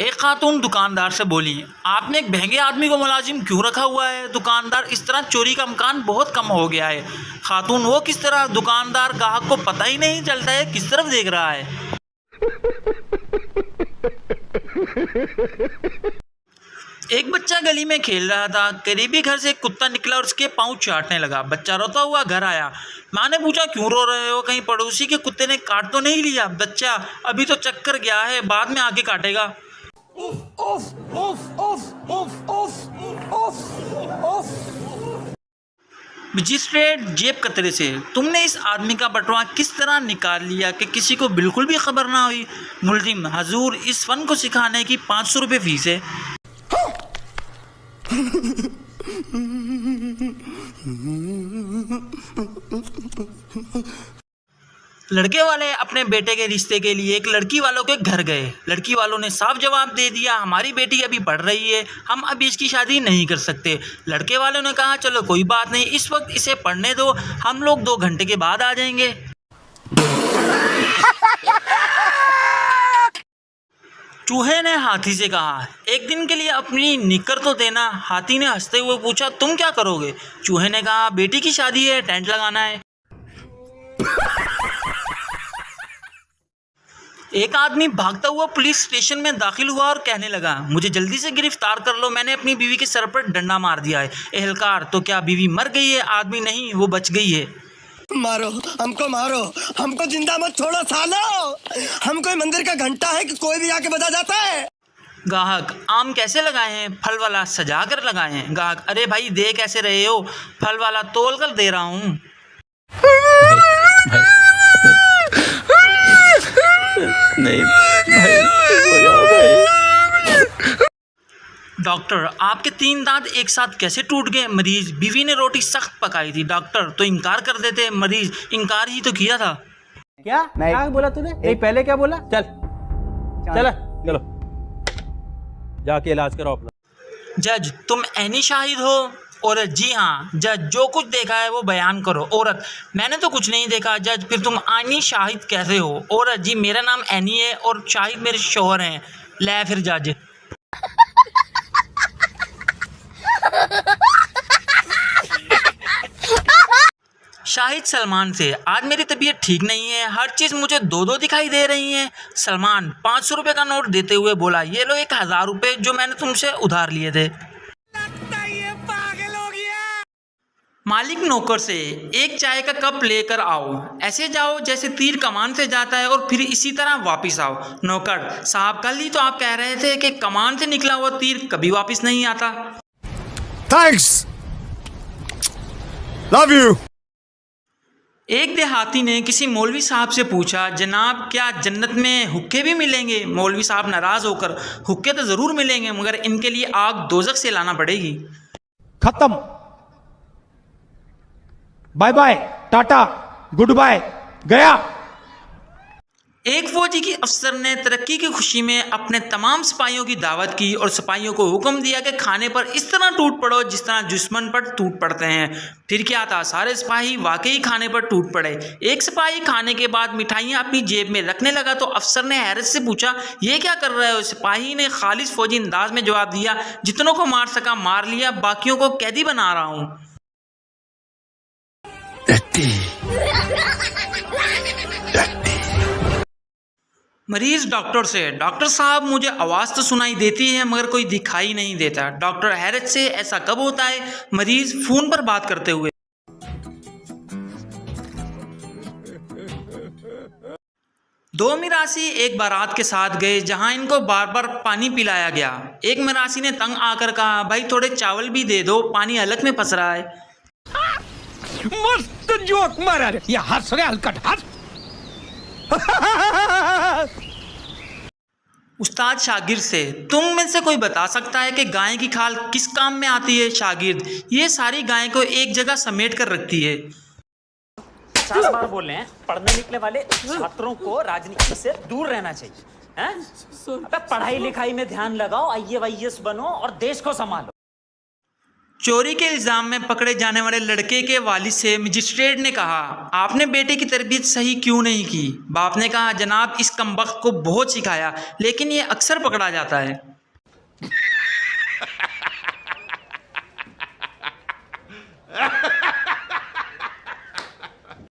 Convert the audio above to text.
एक खातून दुकानदार से बोली, आपने एक महंगे आदमी को मुलाजिम क्यों रखा हुआ है? दुकानदार, इस तरह चोरी का इम्कान बहुत कम हो गया है। खातून, वो किस तरह? दुकानदार, ग्राहक को पता ही नहीं चलता है किस तरफ देख रहा है। एक बच्चा गली में खेल रहा था। करीबी घर से एक कुत्ता निकला और उसके पाँव चाटने लगा। बच्चा रोता हुआ घर आया। माँ ने पूछा, क्यों रो रहे हो? कहीं पड़ोसी के कुत्ते ने काट तो नहीं लिया? बच्चा, अभी तो चक्कर गया है, बाद में आके काटेगा। मजिस्ट्रेट जेब कतरे से, तुमने इस आदमी का बटुआ किस तरह निकाल लिया कि किसी को बिल्कुल भी खबर ना हुई? मुल्जिम, हजूर, इस फन को सिखाने की 500 रुपये फीस है। लड़के वाले अपने बेटे के रिश्ते के लिए एक लड़की वालों के घर गए। लड़की वालों ने साफ जवाब दे दिया, हमारी बेटी अभी पढ़ रही है, हम अभी इसकी शादी नहीं कर सकते। लड़के वालों ने कहा, चलो कोई बात नहीं, इस वक्त इसे पढ़ने दो, हम लोग 2 घंटे के बाद आ जाएंगे। चूहे ने हाथी से कहा, एक दिन के लिए अपनी निकर तो देना। हाथी ने हंसते हुए पूछा, तुम क्या करोगे? चूहे ने कहा, बेटी की शादी है, टेंट लगाना है। एक आदमी भागता हुआ पुलिस स्टेशन में दाखिल हुआ और कहने लगा, मुझे जल्दी से गिरफ्तार कर लो, मैंने अपनी बीवी के सर पर डंडा मार दिया है। एहलकार, तो क्या बीवी मर गई है? आदमी, नहीं, वो बच गई है। मारो हमको जिंदा मत छोड़ो सालो। हम कोई मंदिर का घंटा है कि कोई भी आके बजा जाता है। ग्राहक, आम कैसे लगाए हैं? फल वाला, सजा कर लगाए हैं। ग्राहक, अरे भाई दे कैसे रहे हो? फल वाला, तोल कर दे रहा हूँ। नहीं भाई। डॉक्टर, आपके 3 दांत एक साथ कैसे टूट गए? मरीज, बीवी ने रोटी सख्त पकाई थी। डॉक्टर, तो इनकार कर देते। मरीज, इनकार ही तो किया था। क्या बोला तूने? नहीं, पहले क्या बोला? चलो जाके इलाज कराओ अपना। जज, तुम ऐनी शाहिद हो? औरत, जी हाँ। जज, जो कुछ देखा है वो बयान करो। औरत, मैंने तो कुछ नहीं देखा। जज, फिर तुम ऐनी शाहिद कैसे हो? औरत, जी मेरा नाम ऐनी है और शाहिद मेरे शौहर हैं। ले फिर जज। शाहिद सलमान से, आज मेरी तबीयत ठीक नहीं है, हर चीज़ मुझे 2-2 दिखाई दे रही है। सलमान 500 रुपये का नोट देते हुए बोला, ये लो 1000 रुपये जो मैंने तुमसे उधार लिए थे। मालिक नौकर से, एक चाय का कप लेकर आओ, ऐसे जाओ जैसे तीर कमान से जाता है और फिर इसी तरह वापस आओ। नौकर, साहब कल ही तो आप कह रहे थे कि कमान से निकला हुआ तीर कभी वापस नहीं आता। Thanks, love you. एक देहाती ने किसी मौलवी साहब से पूछा, जनाब क्या जन्नत में हुक्के भी मिलेंगे? मौलवी साहब नाराज़ होकर, हुक्के तो ज़रूर मिलेंगे मगर इनके लिए आग दोज़ख से लाना पड़ेगी। खत्म, bye bye, tata, goodbye, गया। एक फौजी की अफसर ने तरक्की की खुशी में अपने तमाम सिपाहियों की दावत की और सिपाहियों को हुक्म दिया कि खाने पर इस तरह टूट पड़ो जिस तरह दुश्मन पर टूट पड़ते हैं। फिर क्या था, सारे सिपाही वाकई खाने पर टूट पड़े। एक सिपाही खाने के बाद मिठाइयाँ अपनी जेब में रखने लगा तो अफसर ने हैरत से पूछा, ये क्या कर रहे हो? सिपाही ने खालिश फौजी अंदाज में जवाब दिया, जितनों को मार सका मार लिया, बाकियों को कैदी बना रहा हूँ। मरीज डॉक्टर से, डॉक्टर साहब मुझे आवाज़ तो सुनाई देती है मगर कोई दिखाई नहीं देता। डॉक्टर हैरत से, ऐसा कब होता है? मरीज फोन पर बात करते हुए, दो मिरासी एक बारात के साथ गए जहां इनको बार बार पानी पिलाया गया। एक मिरासी ने तंग आकर कहा, भाई थोड़े चावल भी दे दो, पानी हलक में फंस रहा है। मस्त जोक मारा रे, ये हंस रहे हलकट हंस। उस्ताद शागिर्द से, तुम में से कोई बता सकता है कि गाय की खाल किस काम में आती है? शागिर्द, ये सारी गाय को एक जगह समेट कर रखती है। 50 बार बोल रहे हैं, पढ़ने निकले वाले छात्रों को राजनीति से दूर रहना चाहिए। हैं? अबे पढ़ाई लिखाई में ध्यान लगाओ, IAS बनो और देश को संभालो। चोरी के इल्जाम में पकड़े जाने वाले लड़के के वालिद से मजिस्ट्रेट ने कहा, आपने बेटे की तरबियत सही क्यों नहीं की? बाप ने कहा, जनाब इस कमबख्त को बहुत सिखाया लेकिन ये अक्सर पकड़ा जाता है।